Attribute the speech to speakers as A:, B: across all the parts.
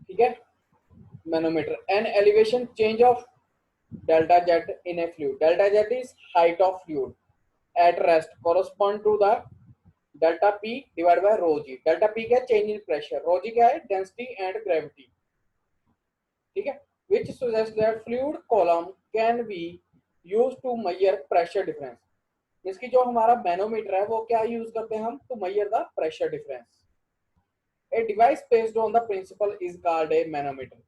A: ठीक है, manometer. An elevation change of delta z in a fluid. Delta z is height of fluid at rest correspond to the delta p divided by rho g. delta p क्या है? change in pressure. rho g क्या है? density and gravity. ठीक है, which suggests that fluid column can be used to measure pressure difference. इसकी जो हमारा manometer है वो क्या यूज करते हैं हम? to measure the pressure difference. A device based on the principle is called a manometer.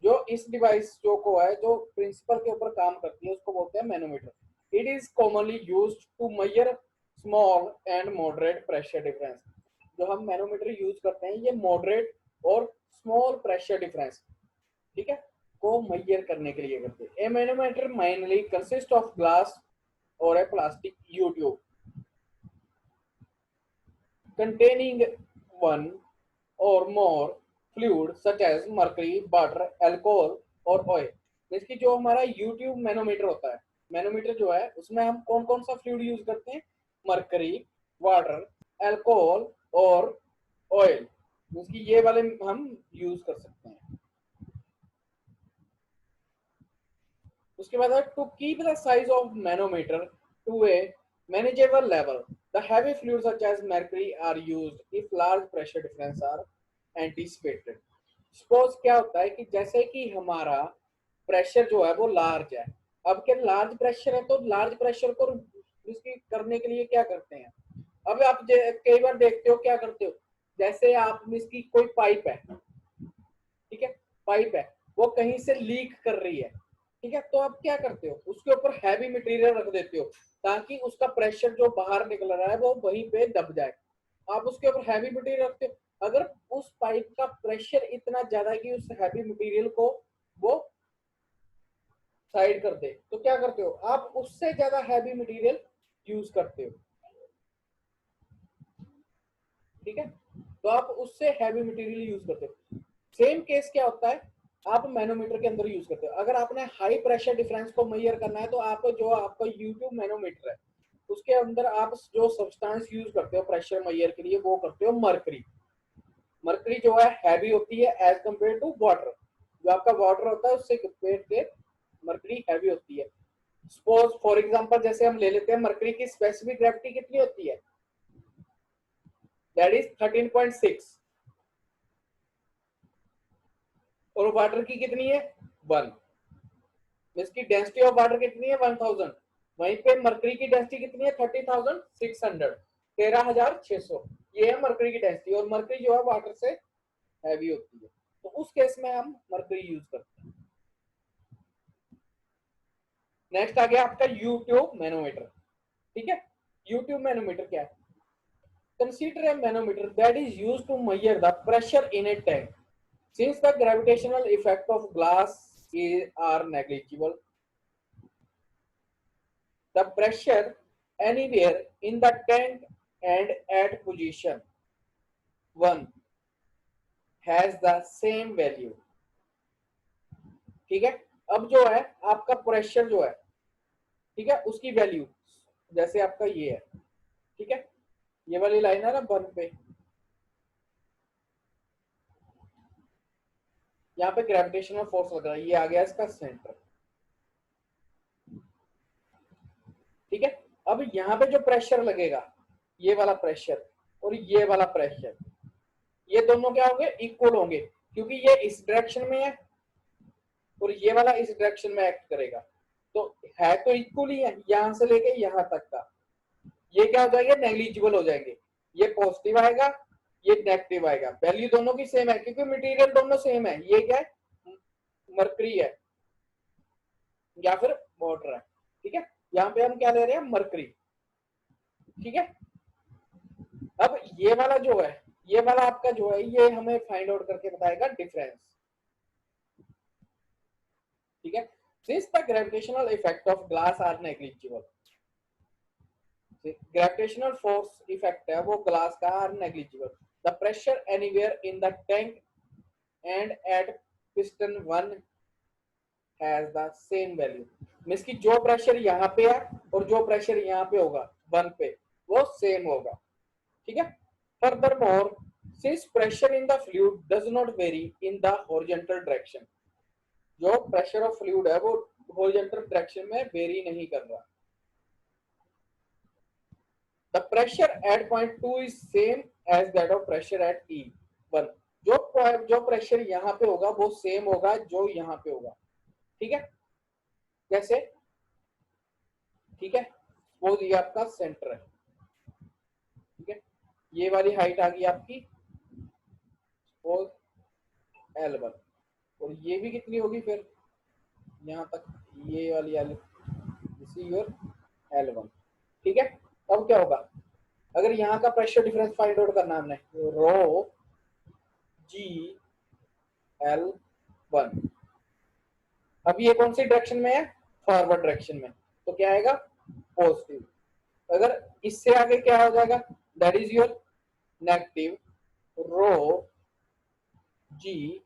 A: जो इस डिवाइस जो को है, जो प्रिंसिपल के ऊपर काम करती है, उसको बोलते हैं manometer. It is commonly used to measure small and moderate pressure difference. जो हम मैनोमीटर यूज करते हैं ये मॉडरेट और स्मॉल प्रेशर डिफरेंस, ठीक है, को मेजर करने के लिए करते हैं। A manometer mainly consist of glass और a plastic U tube containing one or more fluid such as mercury, water, alcohol और oil। इसकी जो हमारा यूट्यूब मैनोमीटर होता है, मैनोमीटर जो है उसमें हम कौन कौन सा फ्लूइड यूज करते हैं? मरकरी, वाटर, अल्कोहल और ऑयल। इसकी ये वाले हम यूज कर सकते हैं। उसके बाद है to keep the size of manometer to a manageable level, the heavy fluids such as mercury are used if large pressure difference are anticipated. Suppose क्या होता है कि जैसे कि हमारा प्रेशर जो है वो लार्ज है, अब क्या लार्ज प्रेशर है तो लार्ज प्रेशर को इसकी करने के लिए क्या करते हैं? अब आप कई बार देखते हो क्या करते हो, जैसे आप इसकी कोई पाइप है, ठीक है, पाइप है वो कहीं से लीक कर रही है, ठीक है, तो आप क्या करते हो? उसके ऊपर हैवी मटेरियल रख देते हो ताकि उसका प्रेशर जो बाहर निकल रहा है वो वहीं पे दब जाए। आप उसके ऊपर हैवी मटेरियल रखते हो, अगर उस पाइप का प्रेशर इतना ज्यादा है कि उस हैवी मटेरियल को वो साइड कर दे, तो क्या करते हो? आप उससे ज्यादा हैवी मटेरियल यूज करते हो, ठीक है, तो आप उससे हैवी मटेरियल यूज करते हो। सेम केस क्या होता है, आप मैनोमीटर के अंदर यूज करते हो। अगर आपने हाई प्रेशर डिफरेंस को मेजर करना है तो आप जो आपका यूट्यूब मैनोमीटर है उसके अंदर आप जो सब्सटेंस यूज करते हो प्रेशर मेजर के लिए वो करते हो मरकरी। मरकरी जो है हैवी होती है एज कंपेयर टू वाटर। जो आपका वाटर होता है उससे कंपेयर के मरकरी हैवी होती है। सपोज फॉर एग्जांपल जैसे हम ले लेते हैं मरकरी की स्पेसिफिक ग्रेविटी कितनी होती है? दैट इज 13.6 और वाटर की कितनी है? 1। इसकी डेंसिटी ऑफ वाटर कितनी है? 1000। वहीं पे मरकरी की डेंसिटी कितनी है? 30,600, 13,600। ये है मरकरी की डेंसिटी, और मरकरी जो है वाटर से हैवी होती है, तो उस केस में हम मरकरी यूज करते हैं। नेक्स्ट आ गया आपका यूट्यूब मैनोमीटर, ठीक है। यूट्यूब मैनोमीटर क्या है? Consider a manometer that is used to measure the pressure in a tank since the gravitational effect of glass are negligible. The pressure anywhere in the tank and at position 1 has the same value. ठीक है, अब जो है आपका pressure जो है, ठीक है, उसकी वैल्यू जैसे आपका ये है, ठीक है, ये वाली लाइन है ना 1 पे, यहाँ पे ग्रेविटेशनल फोर्स लग रहा है, ये आ गया इसका सेंटर, ठीक है। अब यहाँ पे जो प्रेशर लगेगा, ये वाला प्रेशर और ये वाला प्रेशर, ये दोनों क्या होंगे? इक्वल होंगे, क्योंकि ये इस डायरेक्शन में है और ये वाला इस डायरेक्शन में एक्ट करेगा, तो है तो इक्वल ही है। यहां से लेके यहां तक का ये क्या हो जाएगा? नेग्लिजिबल हो जाएंगे। ये पॉजिटिव आएगा, ये नेगेटिव आएगा, वैल्यू दोनों की सेम है क्योंकि मटेरियल दोनों सेम है। ये क्या है? मरकरी है या फिर वाटर है, ठीक है। यहाँ पे हम क्या ले रहे हैं? मरकरी, ठीक है। अब ये वाला जो है, ये वाला आपका जो है, ये हमें फाइंड आउट करके बताएगा डिफरेंस, ठीक है। Since the gravitational effect of glass are negligible, gravitational force effect है वो ग्लास का are negligible, the pressure anywhere in the tank and at piston 1 has the same value. Means की जो pressure यहाँ पे है और जो प्रेशर यहाँ पे होगा 1 पे, वो सेम होगा, ठीक है। Further more since pressure in the fluid does not vary in the horizontal direction, जो प्रेशर ऑफ फ्लूइड है वो हॉरिजॉन्टल डायरेक्शन में वेरी नहीं कर रहा. The pressure at point 2 is same as that of pressure at E1. जो pressure यहाँ पे होगा वो सेम होगा जो यहाँ पे होगा. ठीक है, कैसे? ठीक है, वो ये आपका सेंटर है. ठीक है, ये वाली हाइट आ गई आपकी और L1, और ये भी कितनी होगी फिर यहाँ तक, ये वाली दिस इज योर L1. ठीक है, अब क्या होगा, अगर यहाँ का प्रेशर डिफरेंस फाइंड आउट करना हमने, रो जी L1. अब ये कौन सी डायरेक्शन में है, फॉरवर्ड डायरेक्शन में, तो क्या आएगा, पॉजिटिव. अगर इससे आगे क्या हो जाएगा, that is your negative rho G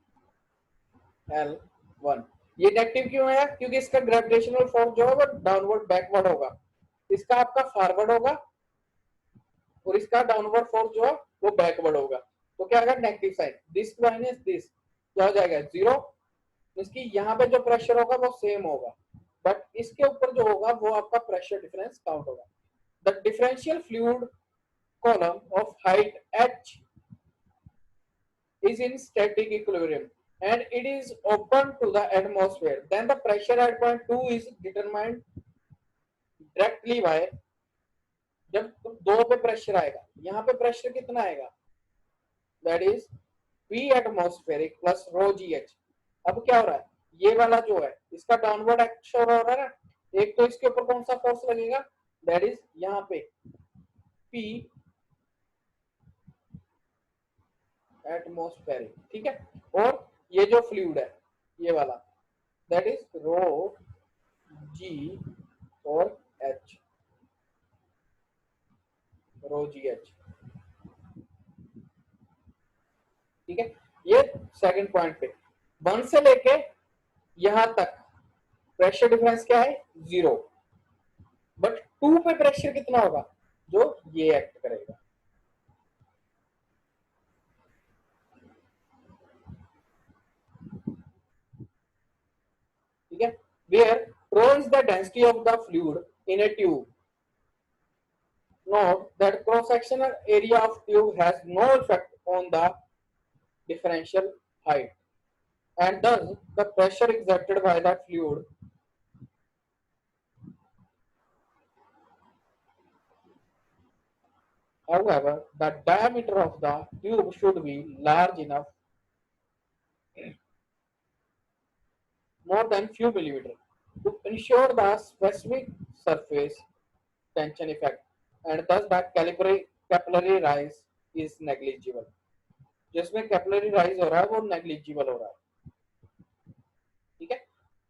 A: L1. ये नेगेटिव क्यों है, क्योंकि इसका ग्रेविटेशनल फोर्स जो है वो डाउनवर्ड बैकवर्ड होगा, इसका आपका फॉरवर्ड होगा और इसका डाउनवर्ड फोर्स जो है वो बैकवर्ड होगा. तो क्या आएगा, negative sign. This minus this क्या हो जाएगा, जीरो. इसकी यहाँ पे जो प्रेशर होगा वो सेम होगा, बट इसके ऊपर जो होगा वो आपका प्रेशर डिफरेंस काउंट होगा. The differential fluid column of height h is in static equilibrium and it is open to the atmosphere, then the pressure at point 2 is determined directly by, जब दो पे प्रेशर आएगा, यहाँ पे pressure कितना आएगा, that is P atmospheric plus rho GH. अब क्या हो रहा है, ये वाला जो है इसका डाउनवर्ड एक्शन हो रहा है ना, एक तो इसके ऊपर कौन सा फोर्स लगेगा, दैट इज यहाँ पे P एटमॉस्फेरिक. ठीक है, और ये जो फ्लूइड है ये वाला, दैट इज रो G और H, रो GH. ठीक है, ये सेकंड पॉइंट पे 1 से लेके यहां तक प्रेशर डिफरेंस क्या है, जीरो. बट 2 पे प्रेशर कितना होगा, जो ये एक्ट करेगा. ठीक है, where rho is the density of the fluid in a tube. Note that cross sectional area of tube has no effect on the differential height, and thus the pressure exerted by the fluid however the diameter of the tube should be large enough, more than few millimeters, to ensure the specific surface tension effect, and thus the capillary rise is negligible. जिसमें capillary rise हो रहा है वो negligible हो रहा है. ठीक है,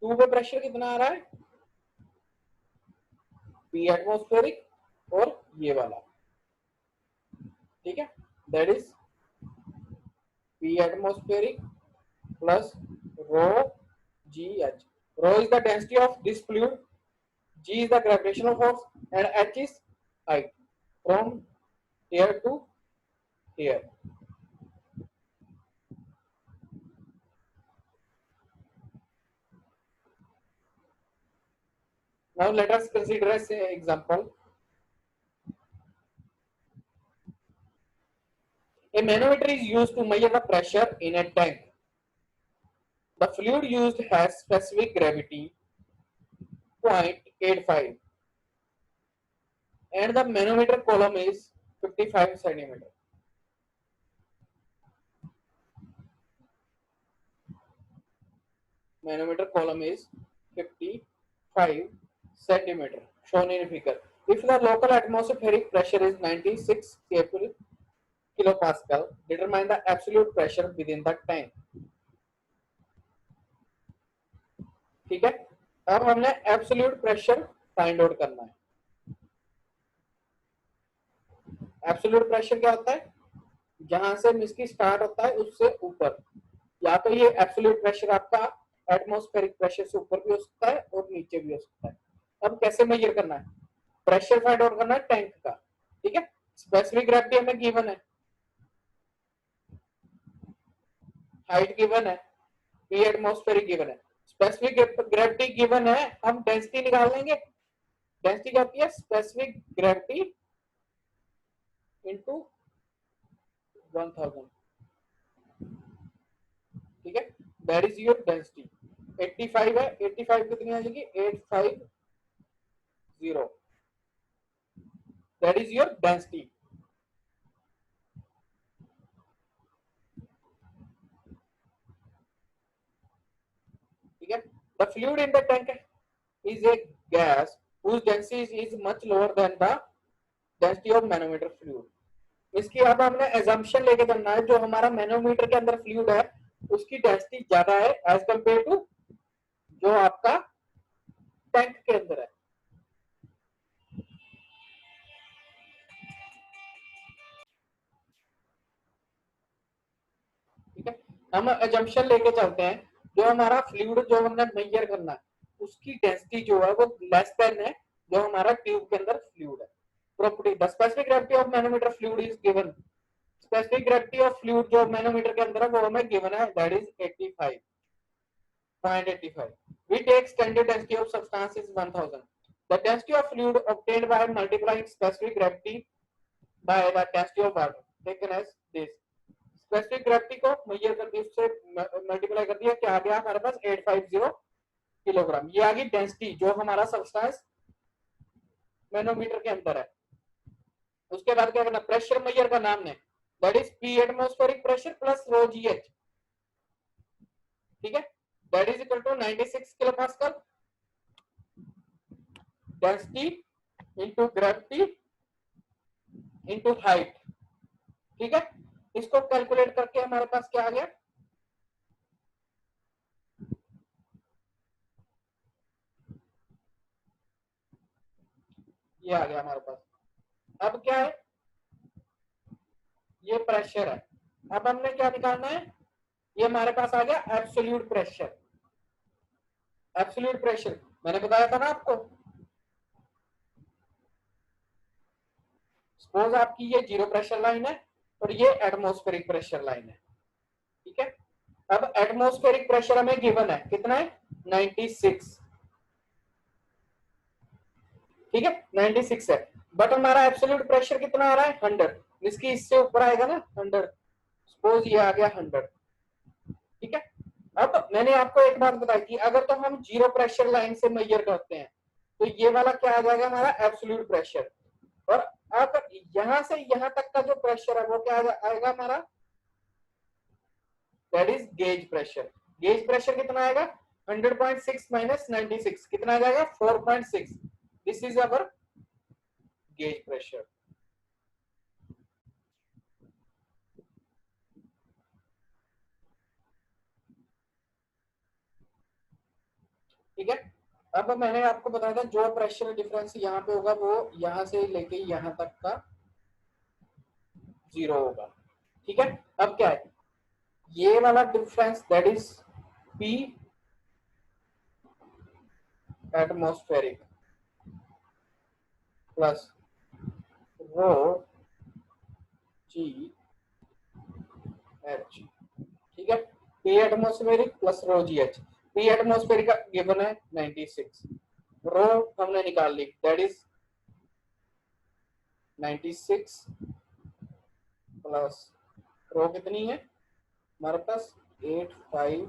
A: 2 पे प्रेशर कितना आ रहा है, P एटमॉस्फेरिक और ये वाला. ठीक है, that is P atmospheric plus rho GH. Rho is the density of this fluid, G is the gravitational force, and H is height from here to here. Now let us consider as an example. A manometer is used to measure the pressure in a tank. The fluid used has specific gravity 0.85 and the manometer column is 55 centimeter. Manometer column is 55 centimeter shown in figure. If the local atmospheric pressure is 96 kilopascal, determine the absolute pressure within the tank. ठीक है, अब हमने absolute pressure find out करना है. Absolute pressure क्या होता है, जहां से मिस्की स्टार्ट होता है उससे ऊपर, या तो ये एब्सोल्यूट प्रेशर आपका एटमॉस्फेरिक प्रेशर से ऊपर भी हो सकता है और नीचे भी हो सकता है. अब कैसे मेजर करना है, प्रेशर फाइंड आउट करना है टैंक का. ठीक है, स्पेसिफिक ग्रेविटी हमें गिवन है, हाइट गिवन है, पी एटमॉस्फेरिक गिवन है, स्पेसिफिक ग्रेविटी गिवन है, हम डेंसिटी निकाल लेंगे। डेंसिटी क्या होती है? स्पेसिफिक ग्रेविटी इंटू 1000, ठीक है, दैट इज योर डेंसिटी। 85 है, 85 कितनी आ जाएगी? 850, दैट इज योर डेंसिटी। ठीक है, the fluid in the tank is a gas whose density is much lower than the density of manometer fluid। इसकी अब हमने assumption लेके चलना है, जो हमारा मैनोमीटर के अंदर फ्लूइड है उसकी डेंसिटी ज्यादा है एज कंपेयर टू जो आपका टैंक के अंदर है। ठीक है, हम assumption लेके चलते हैं जो हमारा फ्लूइड जो हमने मेजर करना है उसकी डेंसिटी जो है वो लेस देन है जो हमारा ट्यूब के अंदर फ्लूइड है। Property, the specific gravity of manometer fluid is given. Specific gravity of fluid जो मैनोमीटर के अंदर है वो हमें गिवन है, that is 85.85। we take standard density of substance is 1000। the density of fluid obtained by multiplying specific gravity by the density of water taken as this। Specific gravity को major कर दिया, उससे मल्टीप्लाई कर दिया, क्या आ गया हमारे पास? 850 किलोग्राम। ये आ गई डेंसिटी जो हमारा सब्सटेंस मैनोमीटर के अंदर है। उसके बाद क्या करना? प्रेशर मेजर का नाम है, that is P atmospheric pressure plus rho G H. ठीक है, that is equal to 96 kilo pascal. Density into gravity into height. ठीक है, इसको कैलकुलेट करके हमारे पास क्या आ गया? ये आ गया हमारे पास। अब क्या है? ये प्रेशर है। अब हमने क्या निकालना है? ये हमारे पास आ गया एब्सोल्यूट प्रेशर। एब्सोल्यूट प्रेशर मैंने बताया था ना आपको, सपोज आपकी ये जीरो प्रेशर लाइन है और ये एटमॉस्फेरिक प्रेशर लाइन है। ठीक है, अब एटमॉस्फेरिक प्रेशर हमें गिवन है, कितना है? 96। ठीक है, 96 है, बट हमारा एब्सोल्यूट प्रेशर कितना आ रहा है? 100। इसकी इससे ऊपर आएगा ना 100, सपोज ये आ गया 100। ठीक है, अब मैंने आपको एक बात बताई थी, अगर तो हम जीरो प्रेशर लाइन से मेजर करते हैं तो ये वाला क्या आ जाएगा? हमारा एब्सोल्यूट प्रेशर। और अब यहां से यहां तक का जो प्रेशर है वो क्या आएगा हमारा? That is gauge pressure. Gauge pressure कितना आएगा? 100.6 माइनस 96 कितना आ जाएगा? 4.6। This is our gauge pressure. ठीक है, अब मैंने आपको बताया था जो प्रेशर डिफरेंस यहाँ पे होगा वो यहाँ से लेके यहाँ तक का जीरो होगा। ठीक है, अब क्या है? ये वाला difference that is P atmospheric plus rho G H. ठीक है, P atmospheric plus rho G H. P atmospheric का गिवन है 96, रो हमने निकाल ली, दैट इज 96 प्लस रो कितनी है हमारे पास? 850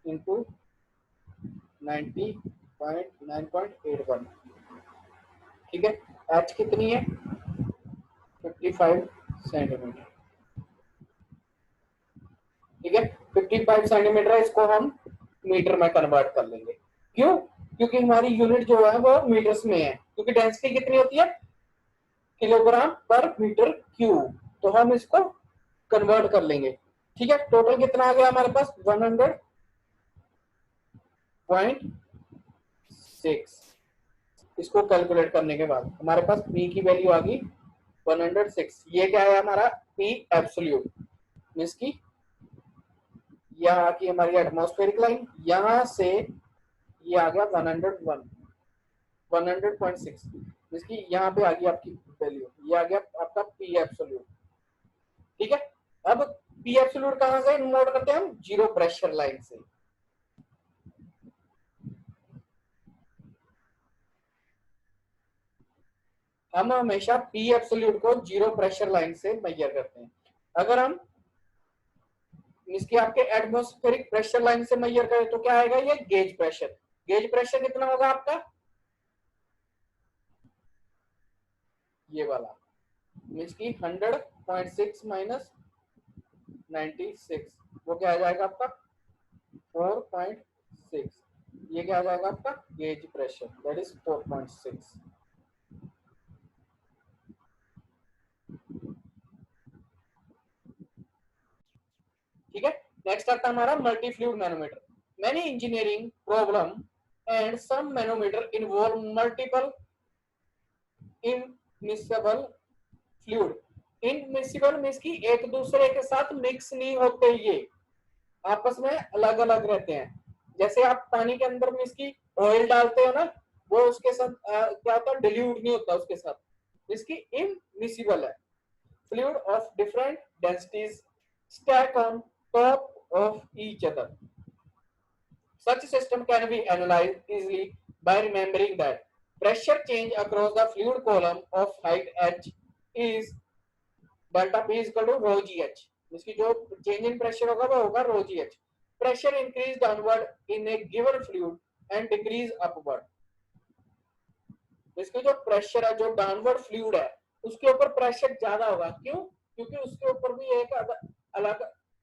A: इंटू 90.9.81। ठीक है, एच कितनी है? 55 सेंटीमीटर। ठीक है, 55 सेंटीमीटर, इसको हम मीटर में कन्वर्ट कर लेंगे। क्यों? क्योंकि हमारी यूनिट जो है वो मीटर्स में है, क्योंकि डेंसिटी कितनी होती है? किलोग्राम पर मीटर क्यूब, तो हम इसको कन्वर्ट कर लेंगे। ठीक है, टोटल कितना आ गया हमारे पास? 100.6। इसको कैलकुलेट करने के बाद हमारे पास पी की वैल्यू आ गई 106। ये क्या है हमारा? पी एब्सोल्यूट, मींस की यहाँ की हमारी एटमॉस्फेरिक लाइन, यहां से ये आ गया 101, 100.6, जिसकी यहाँ पे आ गई आपकी वैल्यू, ये आ गया आपका पी एब्सोल्यूट। ठीक है। अब पी एब्सोल्यूट कहां से नोट करते हैं हम, जीरो प्रेशर लाइन से। हम हमेशा पी एब्सोल्यूट को जीरो प्रेशर लाइन से मेजर करते हैं। अगर हम इसकी आपके एटमॉस्फेरिक प्रेशर लाइन से मेजर करें तो क्या आएगा, ये गेज प्रेशर। गेज प्रेशर कितना होगा आपका, ये वाला, मीन्स की 100.6 माइनस 96, वो क्या आ जाएगा आपका 4.6। ये क्या आ जाएगा आपका गेज प्रेशर, दैट इज 4.6। ठीक है। नेक्स्ट आता है हमारा multi fluid manometer. Many engineering problem and some manometer involve multiple immiscible fluid. Immiscible means की एक दूसरे के साथ मिक्स नहीं होते, ये आपस में अलग अलग रहते हैं। जैसे आप पानी के अंदर मीन्स की ऑयल डालते हो ना, वो उसके साथ क्या होता है, डिल्यूट नहीं होता उसके साथ। इसकी इनमिसेबल है। Fluid of different densities stack on top of each other. Such system can be analyzed easily by remembering that pressure change across the fluid column of height h is delta p is equal to rho g h. इसकी जो change in pressure होगा वो होगा rho g h. Pressure increase downward in a given fluid and decrease upward. इसके जो pressure है, जो downward fluid है, उसके ऊपर प्रेशर ज्यादा होगा। क्यों? क्योंकि उसके ऊपर भी एक अलग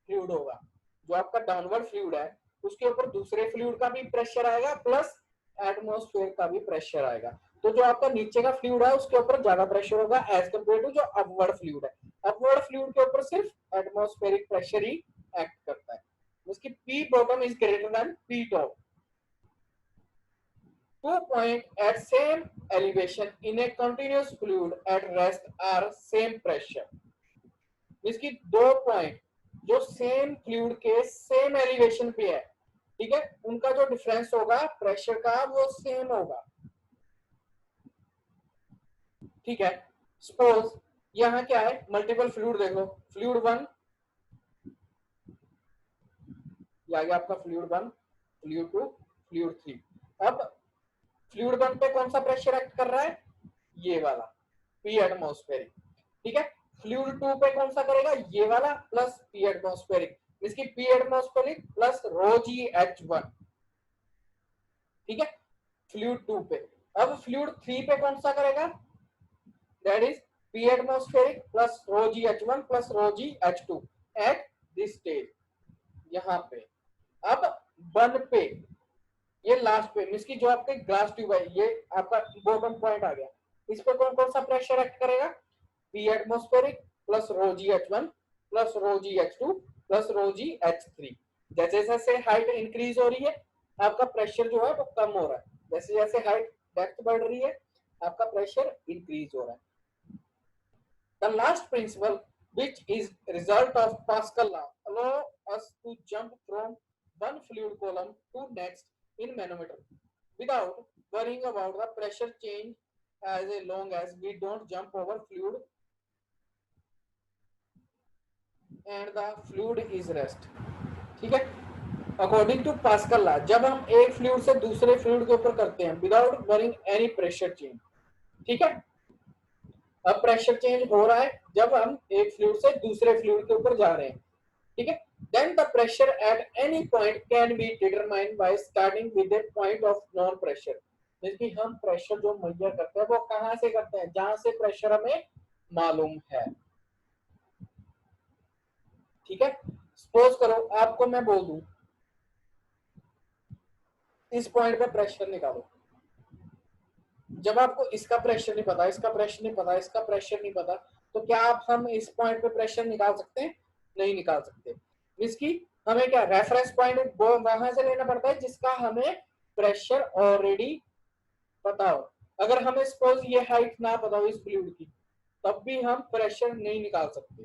A: फ्लूइड होगा। जो आपका डाउनवर्ड फ्लूइड है उसके ऊपर दूसरे फ्लूइड का भी प्रेशर आएगा, प्लस एटमॉस्फेयर का भी प्रेशर आएगा। तो जो आपका नीचे का फ्लूइड है उसके ऊपर ज्यादा प्रेशर होगा एज कम्पेयर टू जो अपवर्ड फ्लूइड है। अपवर्ड फ्लूइड के ऊपर सिर्फ एटमॉस्फेरिक प्रेशर ही एक्ट करता है। उसकी P bottom is greater than P top. 2 points at same elevation in a continuous fluid at rest are same pressure. इसकी 2 पॉइंट जो सेम फ्लूइड के सेम एलिवेशन पे है, ठीक है, उनका जो डिफरेंस होगा प्रेशर का वो सेम होगा। ठीक है। सपोज यहाँ क्या है, मल्टीपल फ्लूइड देखो, फ्लूइड 1, ये आ गया आपका फ्लूइड 1, फ्लूइड 2, फ्लूइड 3। अब फ्लूइड 1 पे कौन सा प्रेशर एक्ट कर रहा है, ये वाला पी एटमॉस्फेरिक। ठीक है। फ्लूइड 2 पे कौन सा करेगा, ये वाला प्लस पी एटमॉस्फेरिक, इसकी P atmospheric plus rho G H 1। ठीक है, फ्लूइड 2 पे। अब फ्लूइड 3 पे कौन सा करेगा, that is P atmospheric plus rho G H 1 plus rho G H 2 at this stage, यहाँ पे। अब 1 पे, ये लास्ट पे, इसकी जो आपके ग्लास ट्यूब है, ये आपका बॉटम पॉइंट आ गया। इस पे कौन कौन सा प्रेशर एक्ट करेगा, P atmospheric plus rho G H 1 plus rho G H 2 plus rho G H 3। जैसे जैसे हाइट इंक्रीज हो रही है आपका प्रेशर जो है वो कम हो रहा है, जैसे जैसे हाइट डेप्थ बढ़ रही है आपका प्रेशर इंक्रीज हो रहा है। The last principle, which is result of Pascal law, allow us to jump from one fluid column to next in manometer without worrying about the pressure change as long as we don't jump over fluid and the fluid is rest. ठीक है। According to pascal law, जब हम एक fluid से दूसरे fluid के ऊपर करते हैं without worrying any pressure change, ठीक है, अब प्रेशर चेंज हो रहा है जब हम एक फ्लूइड से दूसरे फ्लूइड के ऊपर जा रहे हैं, ठीक है, then the pressure at any point can be determined by starting with a point of non pressure। जैसे हम प्रेशर जो मेजर करते हैं वो कहां से करते हैं, जहां से प्रेशर हमें मालूम है। ठीक है। सपोज करो आपको मैं बोल दूं इस पॉइंट पे प्रेशर निकालो, जब आपको इसका प्रेशर नहीं पता, इसका प्रेशर नहीं पता, इसका प्रेशर नहीं पता, तो क्या आप हम इस पॉइंट पे प्रेशर निकाल सकते हैं, नहीं निकाल सकते। इसकी हमें क्या रेफरेंस पॉइंट वहां से लेना पड़ता है जिसका हमें प्रेशर ऑलरेडी पता हो। अगर हमें सपोज ये हाइट ना पता हो इस फ्लूइड की, तब भी हम प्रेशर नहीं निकाल सकते।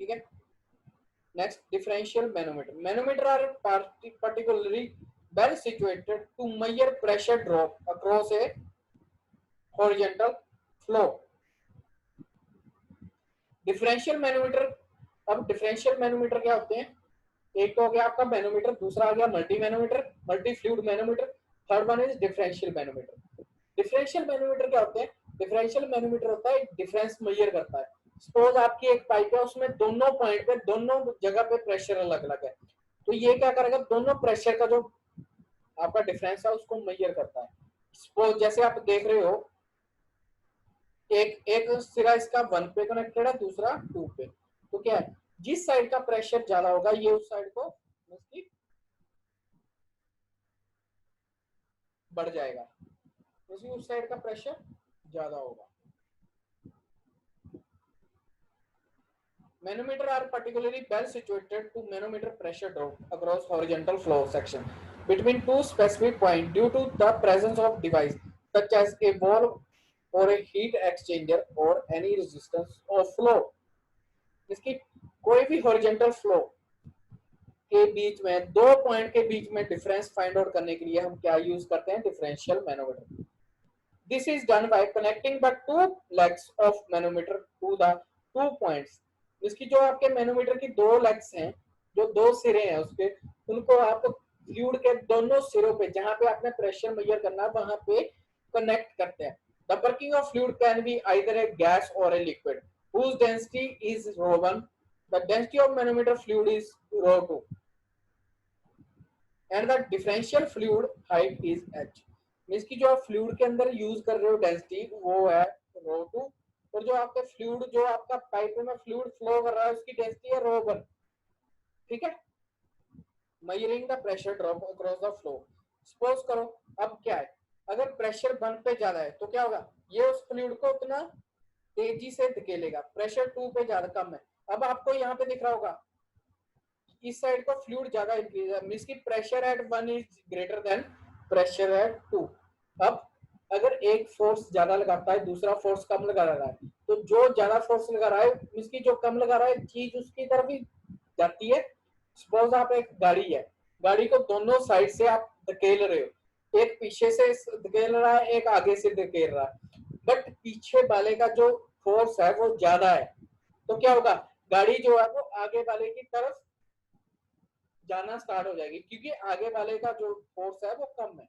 A: ठीक है। Next, differential manometer. Manometer are particularly well situated to measure pressure drop across a horizontal flow. Differential manometer, अब डिफरेंशियल मैनोमीटर क्या होते हैं? एक तो हो गया आपका मैनोमीटर, दूसरा आ गया multi manometer, multi fluid manometer, third one is differential manometer. Differential manometer क्या होते हैं? डिफरेंशियल मैनोमीटर होता है डिफरेंस मेजर करता है। सपोज आपकी एक पाइप है, उसमें दोनों पॉइंट पे, दोनों जगह पे प्रेशर अलग अलग है, तो ये क्या करेगा, दोनों प्रेशर का जो आपका डिफरेंस है उसको मेजर करता है। सपोज जैसे आप देख रहे हो, एक एक सिरा इसका 1 पे कनेक्टेड है, दूसरा 2 पे, तो क्या है, जिस साइड का प्रेशर ज्यादा होगा ये उस साइड को उसकी बढ़ जाएगा, क्योंकि उस साइड का प्रेशर ज्यादा होगा। Manometer are particularly well situated to manometer pressure drop across horizontal flow section between two specific points due to the presence of device such as a valve or a heat exchanger or any resistance of flow। इसकी कोई भी horizontal flow के बीच में, दो point के बीच में difference find out करने के लिए हम क्या यूज करते हैं? Differential manometer. This is done by connecting the two legs of manometer to the two points. इसकी जो आपके मैनोमीटर की दो लेग्स हैं, जो दो सिरे हैं उसके, उनको आप फ्लूइड के दोनों सिरों पे, जहां पे आपने प्रेशर मेजर करना है वहां पे कनेक्ट करते हैं। The working of fluid can be either a gas और a liquid whose density is ρ1। The density of manometer fluid is ρ2 and the differential fluid height is h। Means की जो आप फ्लूइड के अंदर यूज कर रहे हो डेंसिटी वो है ρ2, और जो आपके फ्लूइड, जो आपका पाइप में फ्लूइड फ्लो कर रहा है उसकी डेंसिटी है ρ1। ठीक है, measuring the pressure drop across the flow. Suppose करो, अब क्या है, अगर प्रेशर 1 पे ज्यादा है तो क्या होगा, ये उस फ्लूइड को उतना तेजी से धकेलेगा, प्रेशर 2 पे ज्यादा कम है। अब आपको यहाँ पे दिख रहा होगा इस साइड को फ्लूइड ज्यादा इंक्रीज है, मींस की pressure at 1 is greater than pressure at 2। अब अगर एक फोर्स ज्यादा लगाता है, दूसरा फोर्स कम लगा रहा है, तो जो ज्यादा फोर्स लगा रहा है मींस की जो कम लगा रहा है चीज उसकी तरफ ही जाती है। सपोज आप एक गाड़ी है, गाड़ी को दोनों साइड से आप धकेल रहे हो, एक पीछे से धकेल रहा है, एक आगे से धकेल रहा है, बट पीछे वाले का जो फोर्स है वो ज्यादा है, तो क्या होगा, गाड़ी जो है वो आगे वाले की तरफ जाना स्टार्ट हो जाएगी, क्योंकि आगे वाले का जो फोर्स है वो कम है।